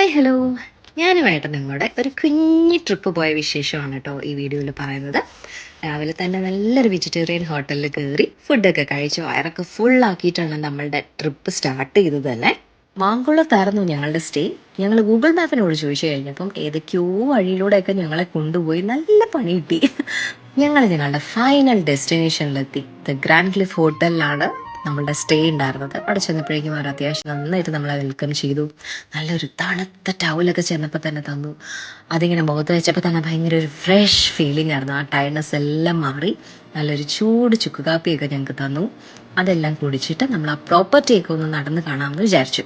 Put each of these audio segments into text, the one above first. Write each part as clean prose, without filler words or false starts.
Hi hello. ഞാനുമായിട്ട് നിങ്ങളുടെ ഒരു കുഞ്ഞി ട്രിപ്പ് പോയ വിശേഷമാണ് കേട്ടോ ഈ വീഡിയോയിൽ പറയുന്നത്. രാവിലെ തന്നെ നല്ലൊരു വെജിറ്റേറിയൻ ഹോട്ടലിൽ കയറി ഫുഡൊക്കെ കഴിച്ച് വയറൊക്കെ ഫുള്ളാക്കിയിട്ടാണ് നമ്മളുടെ ട്രിപ്പ് സ്റ്റാർട്ട് ചെയ്തത് തന്നെ. മാങ്കുളത്തായിരുന്നു ഞങ്ങളുടെ സ്റ്റേ. ഞങ്ങൾ ഗൂഗിൾ മാപ്പിനോട് ചോദിച്ചു കഴിഞ്ഞപ്പം ഏതൊക്കെയോ വഴിയിലൂടെയൊക്കെ ഞങ്ങളെ കൊണ്ടുപോയി നല്ല പണി കിട്ടി. ഞങ്ങളുടെ ഫൈനൽ ഡെസ്റ്റിനേഷനിലെത്തി. ദ ഗ്രാൻഡ് ക്ലിഫ് ഹോട്ടലിലാണ് നമ്മളുടെ സ്റ്റേ ഉണ്ടായിരുന്നത്. അവിടെ ചെന്നപ്പോഴേക്കും അവർ അത്യാവശ്യം നന്നായിട്ട് നമ്മളെ വെൽക്കം ചെയ്തു. നല്ലൊരു തണുത്ത ടവലൊക്കെ ചെന്നപ്പോൾ തന്നെ തന്നു. അതിങ്ങനെ മുഖത്ത് വെച്ചപ്പോൾ തന്നെ ഭയങ്കര ഒരു ഫ്രഷ് ഫീലിംഗ് ആയിരുന്നു. ആ ടയർഡ്നെസ് എല്ലാം മാറി നല്ലൊരു ചൂട് ചുക്ക് കാപ്പിയൊക്കെ ഞങ്ങൾക്ക് തന്നു. അതെല്ലാം കുടിച്ചിട്ട് നമ്മൾ ആ പ്രോപ്പർട്ടിയൊക്കെ ഒന്ന് നടന്ന് കാണാമെന്ന് വിചാരിച്ചു.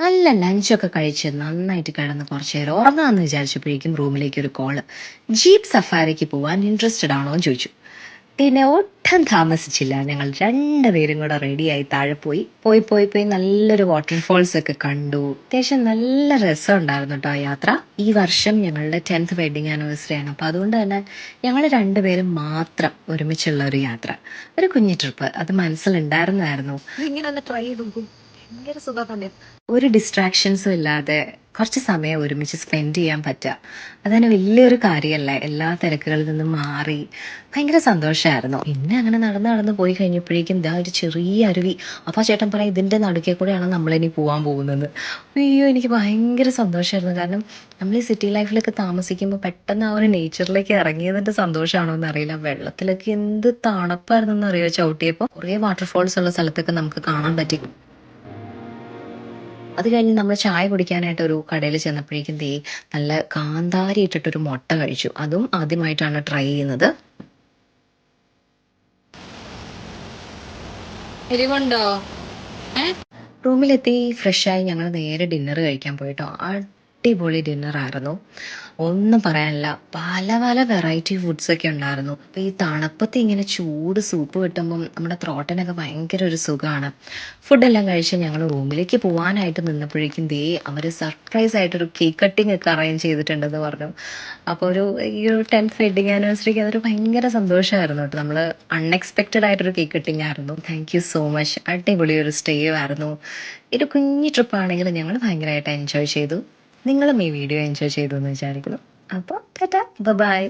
നല്ല ലഞ്ചൊക്കെ കഴിച്ച് നന്നായിട്ട് കിടന്ന് കുറച്ച് നേരം ഉറങ്ങാമെന്ന് വിചാരിച്ചപ്പോഴേക്കും റൂമിലേക്ക് ഒരു കോള്. ജീപ്പ് സഫാരിക്ക് പോവാൻ ഇൻട്രസ്റ്റഡ് ആണോ എന്ന് ചോദിച്ചു. പിന്നെ ഒട്ടും താമസിച്ചില്ല. ഞങ്ങൾ രണ്ടുപേരും കൂടെ റെഡിയായി താഴെ പോയി പോയി പോയി പോയി നല്ലൊരു വാട്ടർഫോൾസ് ഒക്കെ കണ്ടു. അത്യാവശ്യം നല്ല രസമുണ്ടായിരുന്നു കേട്ടോ ആ യാത്ര. ഈ വർഷം ഞങ്ങളുടെ 10th വെഡിങ് ആനിവേഴ്സറി ആണ്. അപ്പോൾ അതുകൊണ്ട് തന്നെ ഞങ്ങൾ രണ്ടുപേരും മാത്രം ഒരുമിച്ചുള്ള ഒരു യാത്ര, ഒരു കുഞ്ഞു ട്രിപ്പ് അത് മനസ്സിലുണ്ടായിരുന്നായിരുന്നു. ഇങ്ങനെ ഒന്ന് ട്രൈ ചെയ്ത് നോക്കും, ഭയങ്കര സുഖം തന്നെ. ഒരു ഡിസ്ട്രാക്ഷൻസും ഇല്ലാതെ കുറച്ച് സമയം ഒരുമിച്ച് സ്പെൻഡ് ചെയ്യാൻ പറ്റുക, അതന്നെ വലിയൊരു കാര്യമല്ലേ. എല്ലാ തിരക്കുകളിൽ നിന്നും മാറി ഭയങ്കര സന്തോഷമായിരുന്നു. പിന്നെ അങ്ങനെ നടന്ന് നടന്ന് പോയി കഴിഞ്ഞപ്പോഴേക്കും ഇതാ ഒരു ചെറിയ അരുവി. അപ്പോൾ ആ ചേട്ടൻ പറയാം ഇതിൻ്റെ നടുക്കെ കൂടെയാണ് നമ്മളിനി പോകാൻ പോകുന്നത്. അയ്യോ, എനിക്ക് ഭയങ്കര സന്തോഷമായിരുന്നു. കാരണം നമ്മൾ ഈ സിറ്റി ലൈഫിലൊക്കെ താമസിക്കുമ്പോൾ പെട്ടെന്ന് ആ ഒരു നേച്ചറിലേക്ക് ഇറങ്ങിയതിൻ്റെ സന്തോഷമാണോ എന്നറിയില്ല. വെള്ളത്തിലൊക്കെ എന്ത് തണുപ്പായിരുന്നു എന്നറിയോ ചവിട്ടിയപ്പോൾ. കുറേ വാട്ടർഫോൾസ് ഉള്ള സ്ഥലത്തൊക്കെ നമുക്ക് കാണാൻ പറ്റി. അത് കഴിഞ്ഞ് നമ്മൾ ചായ കുടിക്കാനായിട്ട് ഒരു കടയിൽ ചെന്നപ്പോഴേക്കും നല്ല കാന്താരി ഇട്ടിട്ടൊരു മുട്ട കഴിച്ചു. അതും ആദ്യമായിട്ടാണ് ട്രൈ ചെയ്യുന്നത്. എരിവുണ്ടോ? റൂമിലെത്തി ഫ്രഷായി ഞങ്ങൾ നേരെ ഡിന്നർ കഴിക്കാൻ പോയിട്ടോ. അടിപൊളി ഡിന്നറായിരുന്നു, ഒന്നും പറയാനില്ല. പല പല വെറൈറ്റി ഫുഡ്സൊക്കെ ഉണ്ടായിരുന്നു. അപ്പോൾ ഈ തണുപ്പത്ത് ഇങ്ങനെ ചൂട് സൂപ്പ് കിട്ടുമ്പം നമ്മുടെ ത്രോട്ടിനൊക്കെ ഭയങ്കര ഒരു സുഖമാണ്. ഫുഡെല്ലാം കഴിച്ച് ഞങ്ങൾ റൂമിലേക്ക് പോകാനായിട്ട് നിന്നപ്പോഴേക്കും അവർ സർപ്രൈസ് ആയിട്ടൊരു കേക്ക് കട്ടിംഗ് ഒക്കെ അറേഞ്ച് ചെയ്തിട്ടുണ്ടെന്ന് പറഞ്ഞു. അപ്പോൾ ഈ ഒരു 10th വെഡിങ് ആനിവേഴ്സറിക്ക് അതൊരു ഭയങ്കര സന്തോഷമായിരുന്നു കേട്ടോ. നമ്മൾ അൺഎക്സ്പെക്റ്റഡ് ആയിട്ടൊരു കേക്ക് കട്ടിംഗ് ആയിരുന്നു. Thank you so much. അടിപൊളി ഒരു സ്റ്റേ ആയിരുന്നു. ഒരു കുഞ്ഞു ട്രിപ്പാണെങ്കിലും ഞങ്ങൾ ഭയങ്കരമായിട്ട് എൻജോയ് ചെയ്തു. നിങ്ങളും ഈ വീഡിയോ എൻജോയ് ചെയ്തു എന്ന് വിചാരിക്കുന്നു. അപ്പോൾ ടാറ്റാ, ബൈ.